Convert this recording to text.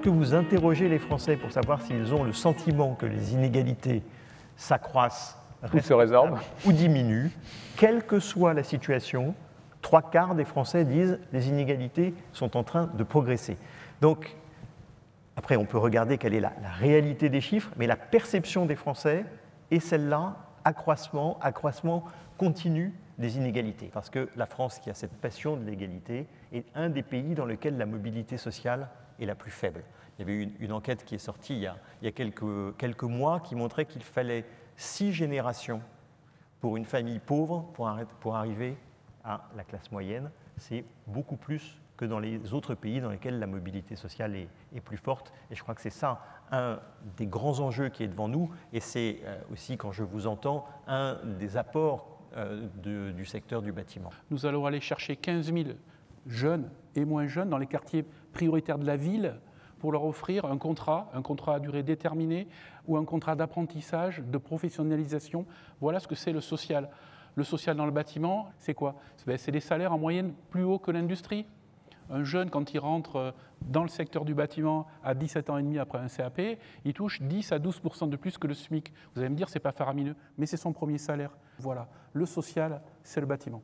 lorsque vous interrogez les Français pour savoir s'ils ont le sentiment que les inégalités s'accroissent, Ou se résorbent. ou diminuent, quelle que soit la situation, 3/4 des Français disent que les inégalités sont en train de progresser. Donc, après, on peut regarder quelle est la réalité des chiffres, mais la perception des Français est celle-là, accroissement continu des inégalités. Parce que la France, qui a cette passion de l'égalité, est un des pays dans lequel la mobilité sociale est la plus faible. Il y avait eu une enquête qui est sortie il y a quelques mois qui montrait qu'il fallait 6 générations pour une famille pauvre pour arriver à la classe moyenne. C'est beaucoup plus que dans les autres pays dans lesquels la mobilité sociale est plus forte. Et je crois que c'est ça un des grands enjeux qui est devant nous. Et c'est aussi, quand je vous entends, un des apports du secteur du bâtiment. Nous allons aller chercher 15 000 jeunes et moins jeunes dans les quartiers prioritaires de la ville pour leur offrir un contrat à durée déterminée ou un contrat d'apprentissage, de professionnalisation. Voilà ce que c'est le social. Le social dans le bâtiment, c'est quoi? C'est des salaires en moyenne plus hauts que l'industrie. Un jeune, quand il rentre dans le secteur du bâtiment à 17 ans et demi après un CAP, il touche 10 à 12% de plus que le SMIC. Vous allez me dire, ce n'est pas faramineux, mais c'est son premier salaire. Voilà, le social, c'est le bâtiment.